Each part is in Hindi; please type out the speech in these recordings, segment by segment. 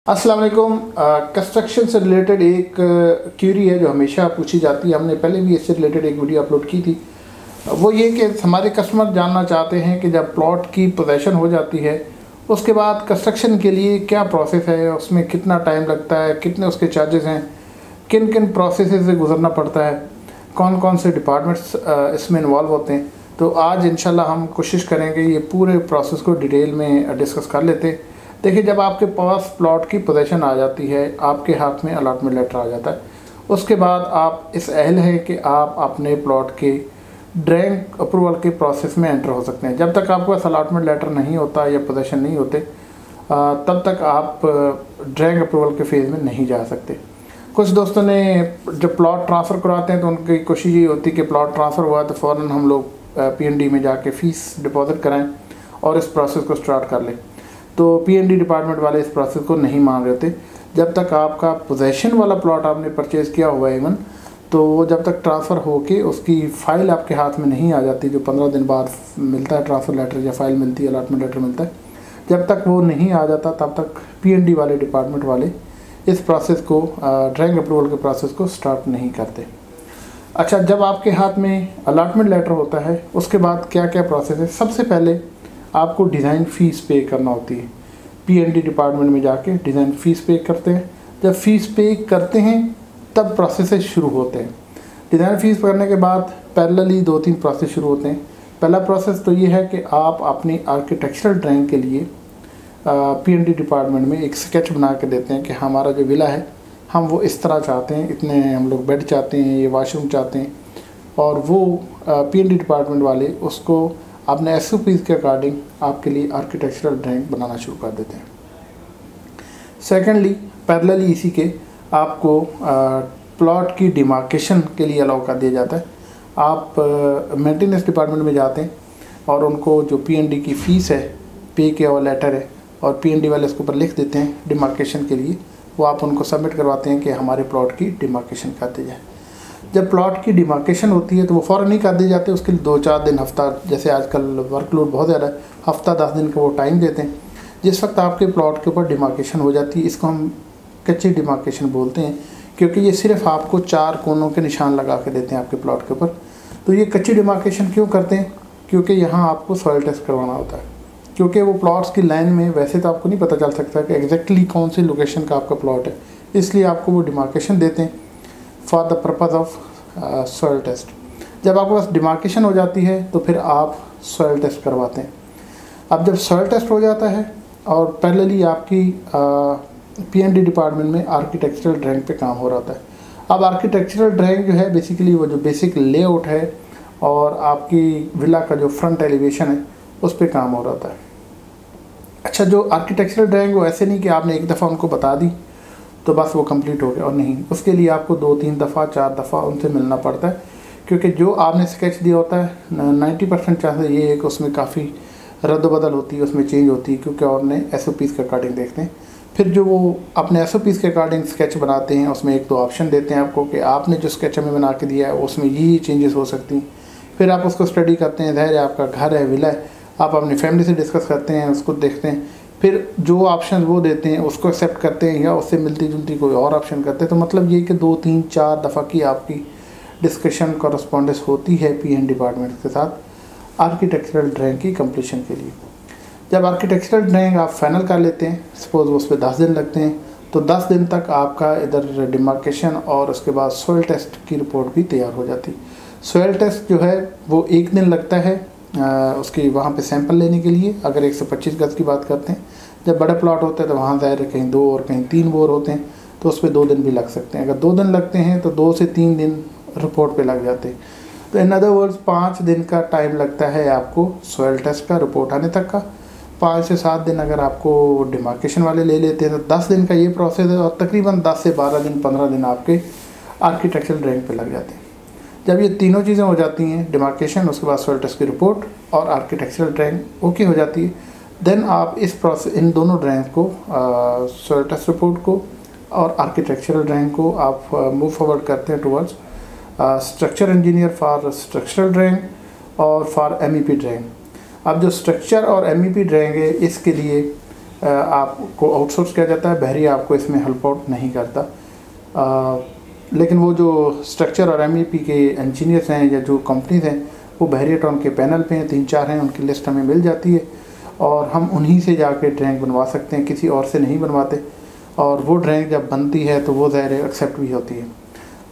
अस्सलाम वालेकुम। कंस्ट्रक्शन से रिलेटेड एक क्यूरी है जो हमेशा पूछी जाती है। हमने पहले भी इससे रिलेटेड एक वीडियो अपलोड की थी। वो ये कि हमारे कस्टमर जानना चाहते हैं कि जब प्लॉट की पोजेसन हो जाती है उसके बाद कंस्ट्रक्शन के लिए क्या प्रोसेस है, उसमें कितना टाइम लगता है, कितने उसके चार्जेस हैं, किन किन प्रोसेस से गुजरना पड़ता है, कौन कौन से डिपार्टमेंट्स इसमें इन्वॉल्व होते हैं। तो आज इंशाल्लाह हम कोशिश करेंगे ये पूरे प्रोसेस को डिटेल में डिस्कस कर लेते हैं। देखिए, जब आपके पास प्लॉट की पोजीशन आ जाती है, आपके हाथ में अलॉटमेंट लेटर आ जाता है, उसके बाद आप इस अहल हैं कि आप अपने प्लॉट के ड्राइंग अप्रूवल के प्रोसेस में एंटर हो सकते हैं। जब तक आपके पास अलॉटमेंट लेटर नहीं होता या पोजीशन नहीं होते तब तक आप ड्राइंग अप्रूवल के फेज़ में नहीं जा सकते। कुछ दोस्तों ने जब प्लॉट ट्रांसफ़र करवाते हैं तो उनकी कोशिश ये होती है कि प्लॉट ट्रांसफ़र हुआ तो फ़ौरन हम लोग पीएनडी में जाके फ़ीस डिपॉज़िट कराएं और इस प्रोसेस को स्टार्ट कर लें। तो पीएनडी डिपार्टमेंट वाले इस प्रोसेस को नहीं मान रहे थे। जब तक आपका पोजेसन वाला प्लॉट आपने परचेज़ किया हुआ है इवन, तो वो जब तक ट्रांसफ़र होके उसकी फ़ाइल आपके हाथ में नहीं आ जाती, जो 15 दिन बाद मिलता है ट्रांसफ़र लेटर या फ़ाइल मिलती है, अलॉटमेंट लेटर मिलता है, जब तक वो नहीं आ जाता तब तक पीएनडी वाले डिपार्टमेंट वाले इस प्रोसेस को ड्राइंग अप्रूवल के प्रोसेस को स्टार्ट नहीं करते। अच्छा, जब आपके हाथ में अलॉटमेंट लेटर होता है उसके बाद क्या क्या प्रोसेस है। सबसे पहले आपको डिज़ाइन फ़ीस पे करना होती है। पीएनडी डिपार्टमेंट में जाके डिज़ाइन फ़ीस पे करते हैं। जब फ़ीस पे करते हैं तब प्रोसेस शुरू होते हैं। डिज़ाइन फ़ीस करने के बाद पैरेलली 2-3 प्रोसेस शुरू होते हैं। पहला प्रोसेस तो ये है कि आप अपनी आर्किटेक्चरल ड्राइंग के लिए पीएनडी डिपार्टमेंट में एक स्केच बना के देते हैं कि हमारा जो विला है हम वो इस तरह चाहते हैं, इतने हम लोग बेड चाहते हैं, ये वाशरूम चाहते हैं, और वो पीएनडी डिपार्टमेंट वाले उसको अपने एसओपीज़ के अकॉर्डिंग आपके लिए आर्किटेक्चरल ड्राइंग बनाना शुरू कर देते हैं। सेकेंडली, पैरेलली इसी के आपको प्लॉट की डिमार्केशन के लिए अलाउ कर दिया जाता है। आप मेंटेनेंस डिपार्टमेंट में जाते हैं और उनको जो पीएनडी की फ़ीस है, पे किया हुआ लेटर है, और पीएनडी वाले इसके ऊपर लिख देते हैं डिमार्केशन के लिए, वो आप उनको सबमिट करवाते हैं कि हमारे प्लॉट की डिमार्केशन कर दी जाए। जब प्लॉट की डिमार्केशन होती है तो वो फ़ौरन नहीं कर दी जाती, उसके लिए 2-4 दिन, हफ्ता, जैसे आजकल वर्कलोड बहुत ज़्यादा है, हफ्ता 10 दिन का वो टाइम देते हैं। जिस वक्त आपके प्लॉट के ऊपर डिमार्केशन हो जाती है, इसको हम कच्ची डिमार्केशन बोलते हैं, क्योंकि ये सिर्फ आपको 4 कोनों के निशान लगा के देते हैं आपके प्लॉट के ऊपर। तो ये कच्ची डिमार्केशन क्यों करते हैं? क्योंकि यहाँ आपको सॉइल टेस्ट करवाना होता है, क्योंकि वो प्लॉट्स की लाइन में वैसे तो आपको नहीं पता चल सकता कि एग्जैक्टली कौन सी लोकेशन का आपका प्लॉट है, इसलिए आपको वो डिमार्केशन देते हैं for the purpose of soil test. जब आपके पास डिमार्केशन हो जाती है तो फिर आप सॉइल टेस्ट करवाते हैं। अब जब सॉइल टेस्ट हो जाता है और पैरेलली आपकी पीएनडी डिपार्टमेंट में आर्किटेक्चरल ड्राइंग पे काम हो रहा होता है। अब आर्किटेक्चरल ड्राइंग जो है बेसिकली वो जो बेसिक लेआउट है और आपकी विला का जो फ्रंट एलिवेशन है उस पर काम हो रहा होता है। अच्छा, जो आर्किटेक्चरल ड्राइंग वो ऐसे नहीं कि आपने एक दफ़ा उनको बता दी तो बस वो कंप्लीट हो गया, और नहीं, उसके लिए आपको 2-3 दफ़ा 4 दफ़ा उनसे मिलना पड़ता है, क्योंकि जो आपने स्केच दिया होता है 90% चांसेस ये है कि उसमें काफ़ी रद्द-बदल होती है, उसमें चेंज होती है, क्योंकि आपने एसओपीज़ के अकॉर्डिंग देखते हैं। फिर जो वो अपने एसओपीज़ के अकॉर्डिंग स्केच बनाते हैं उसमें 1-2 ऑप्शन देते हैं आपको कि आपने जो स्केच हमें बना के दिया है उसमें ये चेंजेस हो सकती हैं। फिर आप उसको स्टडी करते हैं, ज़ाहिर है आपका घर है, विला है, आप अपनी फैमिली से डिस्कस करते हैं, उसको देखते हैं, फिर जो ऑप्शन वो देते हैं उसको एक्सेप्ट करते हैं या उससे मिलती जुलती कोई और ऑप्शन करते हैं। तो मतलब ये कि 2-3-4 दफ़ा की आपकी डिस्कशन कॉरस्पॉन्डेंस होती है पीएन डिपार्टमेंट के साथ आर्किटेक्चरल ड्राइंग की कंप्लीशन के लिए। जब आर्किटेक्चरल ड्राइंग आप फाइनल कर लेते हैं, सपोज उस पर 10 दिन लगते हैं, तो 10 दिन तक आपका इधर डिमार्केशन और उसके बाद सॉइल टेस्ट की रिपोर्ट भी तैयार हो जाती। सॉइल टेस्ट जो है वो 1 दिन लगता है उसकी वहाँ पे सैंपल लेने के लिए, अगर 125 गज की बात करते हैं। जब बड़े प्लॉट होते हैं तो वहाँ ज़ाहिर कहीं 2 और कहीं 3 बोर होते हैं, तो उस पर 2 दिन भी लग सकते हैं। अगर 2 दिन लगते हैं तो 2 से 3 दिन रिपोर्ट पे लग जाते हैं। तो इन अदर वर्ड्स 5 दिन का टाइम लगता है आपको सॉइल टेस्ट का रिपोर्ट आने तक का। 5 से 7 दिन अगर आपको डिमार्केशन वाले ले लेते हैं तो 10 दिन का ये प्रोसेस है, और तकरीबन 10 से 12 दिन 15 दिन आपके आर्किटेक्चरल ड्राइंग पे लग जाते हैं। जब ये तीनों चीज़ें हो जाती हैं, डिमार्केशन, उसके बाद सॉइल टेस्ट की रिपोर्ट और आर्किटेक्चरल ड्राइंग ओके हो जाती है, देन आप इस प्रोसेस इन दोनों ड्राइंग को, सॉइल टेस्ट रिपोर्ट को और आर्किटेक्चरल ड्राइंग को आप मूव फॉरवर्ड करते हैं towards structure engineer for structural drawing और फॉर एमईपी ड्राइंग। अब जो स्ट्रक्चर और एमईपी ड्राइंग है इसके लिए आपको आउटसोर्स किया जाता है, बहरिया आपको इसमें हेल्प आउट नहीं करता। लेकिन वो जो स्ट्रक्चर और MEP के इंजीनियर्स हैं या जो कंपनीज हैं वो बहरिया टाउन के पैनल पे हैं, 3-4 हैं, उनकी लिस्ट हमें मिल जाती है और हम उन्हीं से जाके ड्राइंग बनवा सकते हैं, किसी और से नहीं बनवाते। और वो ड्राइंग जब बनती है तो वो ज़ाहिर एक्सेप्ट भी होती है।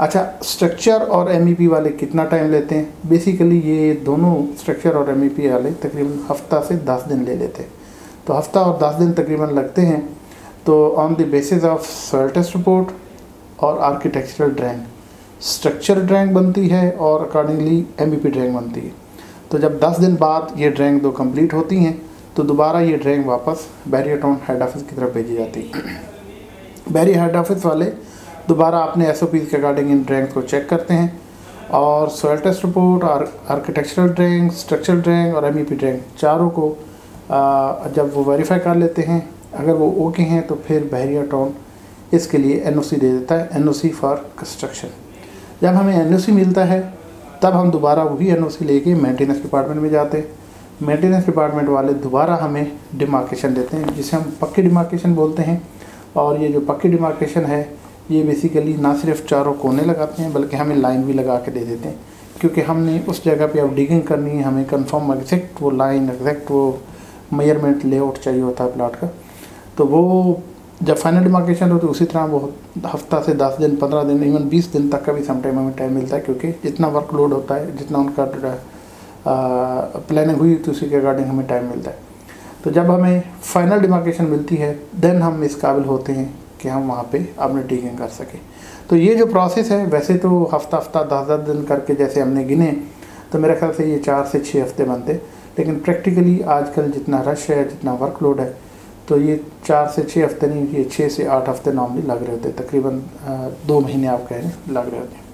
अच्छा, स्ट्रक्चर और MEP वाले कितना टाइम लेते हैं? बेसिकली ये दोनों स्ट्रक्चर और MEP वाले तकरीबन हफ्ता से 10 दिन ले लेते हैं। तो हफ्ता और 10 दिन तकरीबन लगते हैं। तो on the basis of soil test report और आर्किटेक्चरल ड्राइंग स्ट्रक्चर ड्राइंग बनती है और अकॉर्डिंगली MEP ड्राइंग बनती है। तो जब 10 दिन बाद ये ड्राइंग दो कंप्लीट होती हैं तो दोबारा ये ड्राइंग वापस बहरिया टाउन हेड ऑफिस की तरफ भेजी जाती है। बहरिया हेड ऑफिस वाले दोबारा अपने SOP के अकॉर्डिंग इन ड्राइंग्स को चेक करते हैं और सॉइल टेस्ट रिपोर्ट और आर्किटेक्चरल ड्राइंग, स्ट्रक्चरल ड्राइंग और MEP ड्राइंग चारों को जब वो वेरीफाई कर लेते हैं, अगर वो ओके हैं तो फिर बहरिया टाउन इसके लिए NOC दे देता है, NOC फॉर कंस्ट्रक्शन। जब हमें NOC मिलता है तब हम दोबारा वही NOC लेके मेंटेनेंस डिपार्टमेंट में जाते हैं। मेंटेनेंस डिपार्टमेंट वाले दोबारा हमें डिमार्केशन देते हैं जिसे हम पक्की डिमार्केशन बोलते हैं। और ये जो पक्की डिमार्केशन है ये बेसिकली ना सिर्फ चारों कोने लगाते हैं बल्कि हमें लाइन भी लगा के दे देते हैं, क्योंकि हमने उस जगह पे अब डिगिंग करनी है, हमें कंफर्म एग्जैक्ट वो लाइन, एग्जैक्ट वो मेजरमेंट लेआउट चाहिए होता है प्लाट का। तो वो जब फाइनल डिमार्केशन हो तो उसी तरह वो हफ्ता से 10 दिन, 15 दिन, इवन 20 दिन तक का भी समटाइम हमें टाइम मिलता है, क्योंकि जितना वर्कलोड होता है, जितना उनका प्लानिंग हुई तो उसी के अकॉर्डिंग हमें टाइम मिलता है। तो जब हमें फाइनल डिमार्केशन मिलती है देन हम इस काबिल होते हैं कि हम वहाँ पे अपने डिगिंग कर सकें। तो ये जो प्रोसेस है, वैसे तो हफ्ता 10-10 दिन करके जैसे हमने गिने तो मेरे ख्याल से ये 4 से 6 हफ्ते बनते, लेकिन प्रैक्टिकली आजकल जितना रश है, जितना वर्कलोड है, तो ये 4 से 6 हफ्ते नहीं, ये 6 से 8 हफ्ते नॉर्मली लग रहे होते हैं, तकरीबन 2 महीने आप कह रहे हैं लग रहे होते हैं।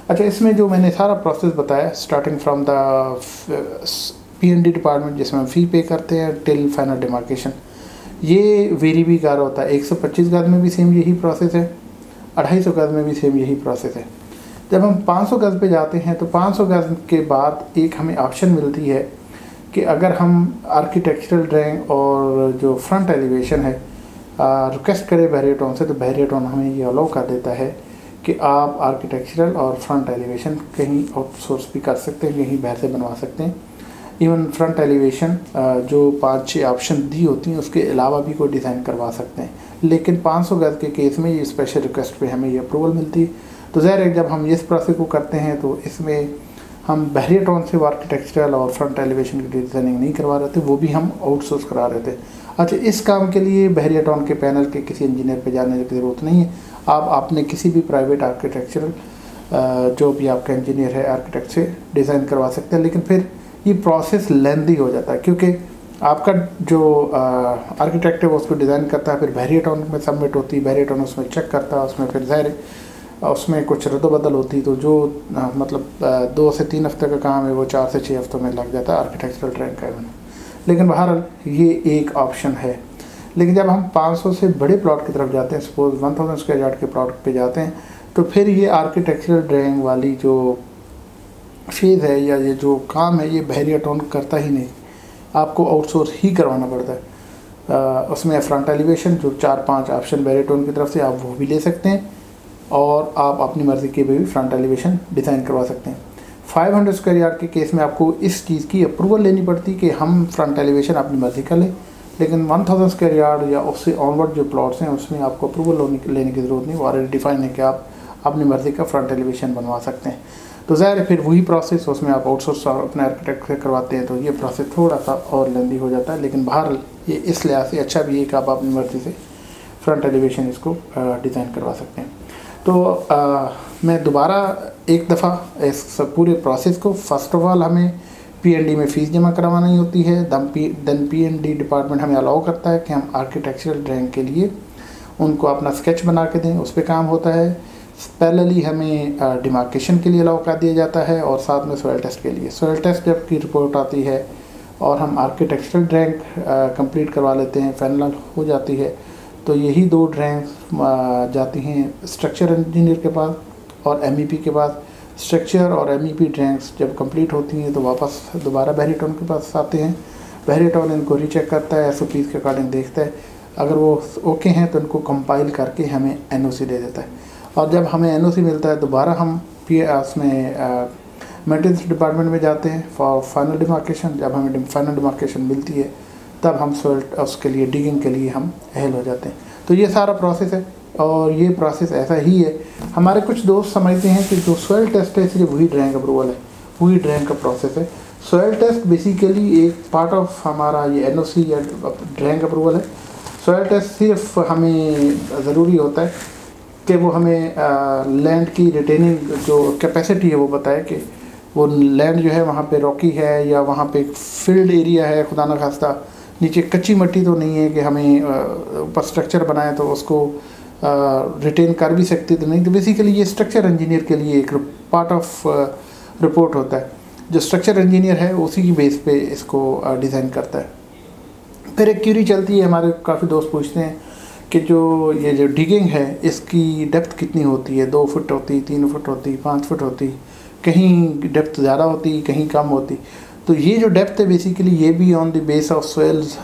अच्छा, इसमें जो मैंने सारा प्रोसेस बताया starting from the P&D department जिसमें हम फ़ी पे करते हैं टिल फाइनल डिमार्केशन, ये वेरी भी कर होता है। 125 गज में भी सेम यही प्रोसेस है, 250 गज में भी सेम यही प्रोसेस है। जब हम 500 गज पे जाते हैं तो 500 गज के बाद एक हमें ऑप्शन मिलती है कि अगर हम आर्किटेक्चरल ड्राइंग और जो फ्रंट एलिवेशन है रिक्वेस्ट करें बहरिया टाउन से, तो बहरिया टाउन हमें ये अलाउ कर देता है कि आप आर्किटेक्चरल और फ्रंट एलिवेशन कहीं आउटसोर्स भी कर सकते हैं, कहीं बाहर से बनवा सकते हैं। इवन फ्रंट एलिवेशन जो 5-6 ऑप्शन दी होती हैं उसके अलावा भी कोई डिज़ाइन करवा सकते हैं, लेकिन 500 गज के केस में ये स्पेशल रिक्वेस्ट पे हमें ये अप्रूवल मिलती है। तो ज़ाहिर है जब हम इस प्रोसेस को करते हैं तो इसमें हम बहरिया टाउन से आर्किटेक्चरल और फ्रंट एलिवेशन की डिज़ाइनिंग नहीं करवा रहे थे, वो भी हम आउटसोर्स करा रहे थे। अच्छा, इस काम के लिए बहरिया टाउन के पैनल के किसी इंजीनियर पे जाने की ज़रूरत नहीं है। आप अपने किसी भी प्राइवेट आर्किटेक्चरल जो भी आपका इंजीनियर है आर्किटेक्ट से डिज़ाइन करवा सकते हैं, लेकिन फिर ये प्रोसेस लेंदी हो जाता है, क्योंकि आपका जो आर्किटेक्ट है वो उसको डिज़ाइन करता है, फिर बहरिया टाउन में सबमिट होती है, बहरिया टाउन उसमें चेक करता है, उसमें फिर ज़ाहिर उसमें कुछ रद्दबदल होती है, तो जो मतलब 2 से 3 हफ्ते का काम है वो 4 से 6 हफ्तों में लग जाता है आर्किटेक्चरल ड्राइंग का। लेकिन बहरहाल ये एक ऑप्शन है। लेकिन जब हम 500 से बड़े प्लॉट की तरफ जाते हैं, सपोज 1000 स्क्वायर यार्ड के प्लॉट पे जाते हैं, तो फिर ये आर्किटेक्चरल ड्राइंग वाली जो फेज़ है या ये जो काम है ये बहरिया टाउन करता ही नहीं, आपको आउटसोर्स ही करवाना पड़ता है। उसमें फ्रंट एलिवेशन जो 4-5 ऑप्शन बहरिया टाउन की तरफ से आप वो भी ले सकते हैं और आप अपनी मर्ज़ी के भी फ्रंट एलिवेशन डिज़ाइन करवा सकते हैं। 500 स्क्वायर यार्ड के केस में आपको इस चीज़ की अप्रूवल लेनी पड़ती कि हम फ्रंट एलिवेशन अपनी मर्ज़ी का लें, लेकिन 1000 स्क्वायर यार्ड या उससे ऑनवर्ड जो प्लॉट्स हैं उसमें आपको अप्रूवल लेने की ज़रूरत नहीं, वो ऑलरेडी डिफाइन है कि आप अपनी मर्ज़ी का फ्रंट एलिवेशन बनवा सकते हैं। तो ज़ाहिर है फिर वही प्रोसेस उसमें आप आउटसोर्स अपने आर्किटेक्ट से करवाते हैं, तो ये प्रोसेस थोड़ा सा और लेंदी हो जाता है। लेकिन बहरहाल ये इस लिहाज से अच्छा भी है कि आप अपनी मर्ज़ी से फ्रंट एलिवेशन इसको डिज़ाइन करवा सकते हैं। तो मैं दोबारा एक दफ़ा इस पूरे प्रोसेस को, फ़र्स्ट ऑफ ऑल हमें P&D में फ़ीस जमा करवानी होती है, देन P&D डिपार्टमेंट हमें अलाउ करता है कि हम आर्किटेक्चरल ड्राइंग के लिए उनको अपना स्केच बना के दें, उस पर काम होता है। पैरेलली हमें डिमार्केशन के लिए अलाउ कर दिया जाता है और साथ में सॉइल टेस्ट के लिए। सॉइल टेस्ट जब की रिपोर्ट आती है और हम आर्किटेक्चरल ड्राइंग कंप्लीट करवा लेते हैं, फाइनल हो जाती है, तो यही 2 ड्राइंग्स जाती हैं स्ट्रक्चर इंजीनियर के पास और MEP के पास। स्ट्रक्चर और MEP ड्राइंग्स जब कंप्लीट होती हैं तो वापस दोबारा बहरिया टाउन के पास आते हैं। बहरिया टाउन इनको रीचेक करता है, SOPs के अकॉर्डिंग देखता है, अगर वो ओके हैं तो उनको कंपाइल करके हमें एनओसी दे देता है। और जब हमें एनओसी मिलता है दोबारा हम उसमें मेंटेनेंस डिपार्टमेंट में जाते हैं फॉर फाइनल डिमार्केशन। जब हमें फाइनल डिमार्केशन मिलती है तब हम सॉइल उसके लिए डिगिंग के लिए हम अहल हो जाते हैं। तो ये सारा प्रोसेस है और ये प्रोसेस ऐसा ही है। हमारे कुछ दोस्त समझते हैं कि जो सॉइल टेस्ट है सिर्फ वही ड्रेन अप्रूवल है, वही ड्रेन का प्रोसेस है। सॉइल टेस्ट बेसिकली एक पार्ट ऑफ हमारा ये एनओसी या ड्रेन अप्रूवल है। सॉइल टेस्ट सिर्फ हमें ज़रूरी होता है कि वो हमें लैंड की रिटेनिंग जो कैपेसिटी है वो बताए कि वो लैंड जो है वहाँ पे रॉकी है या वहाँ पे फील्ड एरिया है, खुदा न खास्ता नीचे कच्ची मिट्टी तो नहीं है कि हमें ऊपर स्ट्रक्चर बनाए तो उसको रिटेन कर भी सकते तो नहीं। तो बेसिकली ये स्ट्रक्चर इंजीनियर के लिए एक पार्ट ऑफ रिपोर्ट होता है। जो स्ट्रक्चर इंजीनियर है उसी की बेस पे इसको डिज़ाइन करता है। फिर एक क्यूरी चलती है, हमारे काफ़ी दोस्त पूछते हैं कि ये जो डिगिंग है इसकी डेप्थ कितनी होती है, 2 फुट होती, 3 फुट होती, 5 फुट होती, कहीं डेप्थ ज़्यादा होती, कहीं कम होती। तो ये जो डेप्थ है बेसिकली ये भी on the base of soils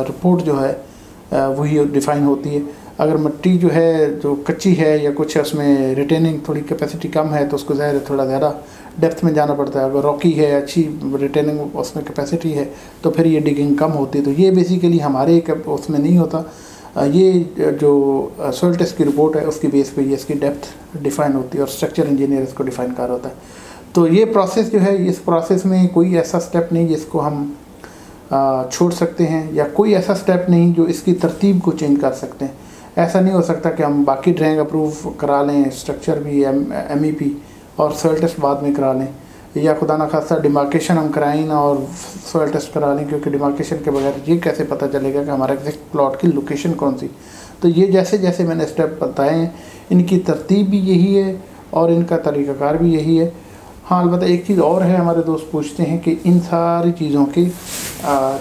report जो है वही डिफ़ाइन होती है। अगर मिट्टी जो है जो कच्ची है या कुछ उसमें रिटेनिंग थोड़ी कैपेसिटी कम है तो उसको ज़ाहिर है थोड़ा ज़्यादा डेप्थ में जाना पड़ता है। अगर रॉकी है, अच्छी रिटेनिंग उसमें कैपेसिटी है तो फिर ये डिगिंग कम होती है। तो ये बेसिकली हमारे उसमें नहीं होता। ये जो सॉइल टेस्ट की रिपोर्ट है उसकी बेस पे ये इसकी डेप्थ डिफ़ाइन होती है और स्ट्रक्चर इंजीनियर इसको डिफ़ाइन कर होता है। तो ये प्रोसेस जो है, इस प्रोसेस में कोई ऐसा स्टेप नहीं जिसको हम छोड़ सकते हैं या कोई ऐसा स्टेप नहीं जो इसकी तरतीब को चेंज कर सकते हैं। ऐसा नहीं हो सकता कि हम बाकी ड्राइंग अप्रूव करा लें, स्ट्रक्चर भी MEP और सॉइल टेस्ट बाद में करा लें, या खुदा ना खास्ता डिमार्केशन हम कराएं ना और सॉइल टेस्ट करा लें, क्योंकि डिमार्केशन के बगैर ये कैसे पता चलेगा कि हमारा एग्जैक्ट प्लॉट की लोकेशन कौन सी। तो ये जैसे जैसे मैंने स्टेप बताए हैं इनकी तरतीब भी यही है और इनका तरीक़ाकार भी यही है। हाँ, अलबत्ता एक चीज़ और है, हमारे दोस्त पूछते हैं कि इन सारी चीज़ों के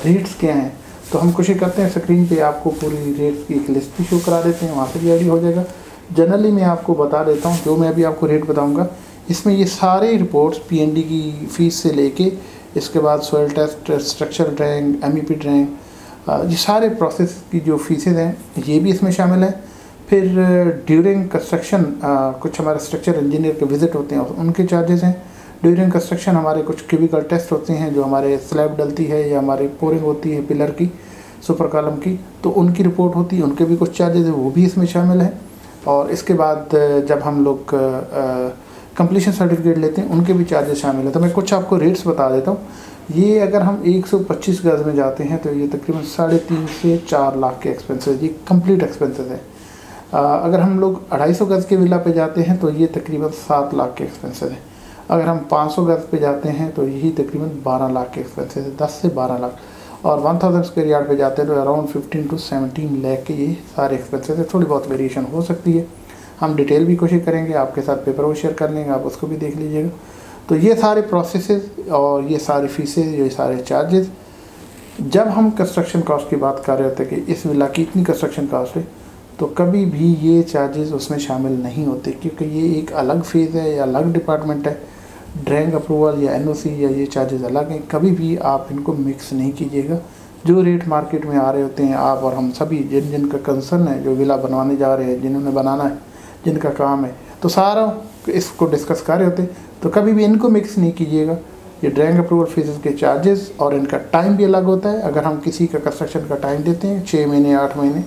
रेट्स क्या हैं। तो हम कोशिश करते हैं स्क्रीन पे आपको पूरी रेट की एक लिस्ट भी शो करा देते हैं, वहाँ से भी आइडिया हो जाएगा। जनरली मैं आपको बता देता हूँ, जो मैं अभी आपको रेट बताऊँगा इसमें ये सारे रिपोर्ट्स PND की फ़ीस से लेके इसके बाद soil test, structural drawing, MEP drawing, ये सारे प्रोसेस की जो फीसेज हैं ये भी इसमें शामिल है। फिर ड्यूरिंग कंस्ट्रक्शन कुछ हमारे स्ट्रक्चर इंजीनियर के विज़िट होते हैं उनके चार्जेस हैं। ड्यूरिंग कंस्ट्रक्शन हमारे कुछ क्यूबिकल टेस्ट होते हैं, जो हमारे स्लैब डलती है या हमारी पोरिंग होती है पिलर की, सुपर कॉलम की, तो उनकी रिपोर्ट होती है, उनके भी कुछ चार्जेस हैं, वो भी इसमें शामिल हैं। और इसके बाद जब हम लोग कंप्लीशन सर्टिफिकेट लेते हैं उनके भी चार्जेस शामिल हैं। तो मैं कुछ आपको रेट्स बता देता हूँ। ये अगर हम 125 गज़ में जाते हैं तो ये तकरीबन 3.5 से 4 लाख के एक्सपेंसेस, ये कंप्लीट एक्सपेंसेस है। अगर हम लोग 250 गज़ के विला पे जाते हैं तो ये तकरीबन 7 लाख के एक्सपेंसेस हैं। अगर हम 500 गज़ पे जाते हैं तो यही तकरीबन 12 लाख के एक्सपेंसेस है, 10 से 12 लाख। और 1000 स्क्वायर यार्ड पे जाते हैं तो अराउंड 15 to 17 लाख के ये सारे एक्सपेंसेस है। थोड़ी बहुत वेरिएशन हो सकती है, हम डिटेल भी कोशिश करेंगे, आपके साथ पेपर वो शेयर कर लेंगे, आप उसको भी देख लीजिएगा। तो ये सारे प्रोसेसेस और ये सारी फीसें, ये सारे चार्जेस, जब हम कंस्ट्रक्शन कॉस्ट की बात कर रहे होते हैं कि इस विला की इतनी कंस्ट्रक्शन कॉस्ट है, तो कभी भी ये चार्जेस उसमें शामिल नहीं होते, क्योंकि ये एक अलग फेज़ है या अलग डिपार्टमेंट है। ड्राइंग अप्रूवल या NOC या ये चार्जेस अलग हैं, कभी भी आप इनको मिक्स नहीं कीजिएगा। जो रेट मार्केट में आ रहे होते हैं, आप और हम सभी जिनका कंसर्न है, जो विला बनवाने जा रहे हैं, जिन्होंने बनाना है, जिनका काम है, तो सारा इसको डिस्कस कर रहे होते हैं। तो कभी भी इनको मिक्स नहीं कीजिएगा। ये ड्राइंग अप्रूवल फीस के चार्जेस और इनका टाइम भी अलग होता है। अगर हम किसी का कंस्ट्रक्शन का टाइम देते हैं 6 महीने 8 महीने,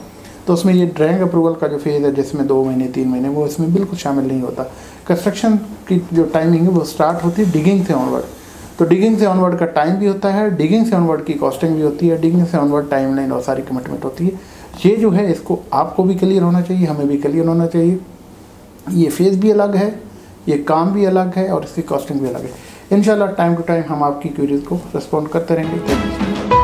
तो उसमें ये ड्राइंग अप्रूवल का जो फेज़ है जिसमें 2 महीने 3 महीने, वो इसमें बिल्कुल शामिल नहीं होता। कंस्ट्रक्शन की जो टाइमिंग है वो स्टार्ट होती है डिगिंग से ऑनवर्ड। तो डिगिंग से ऑनवर्ड का टाइम भी होता है, डिगिंग से ऑनवर्ड की कॉस्टिंग भी होती है, डिगिंग से ऑनवर्ड टाइमलाइन और सारी कमिटमेंट होती है। ये जो है इसको आपको भी क्लियर होना चाहिए, हमें भी क्लियर होना चाहिए। ये फेज़ भी अलग है, ये काम भी अलग है और इसकी कॉस्टिंग भी अलग है। इंशाल्लाह टाइम टू टाइम हम आपकी क्वेरीज को रिस्पॉन्ड करते रहेंगे। Thank you.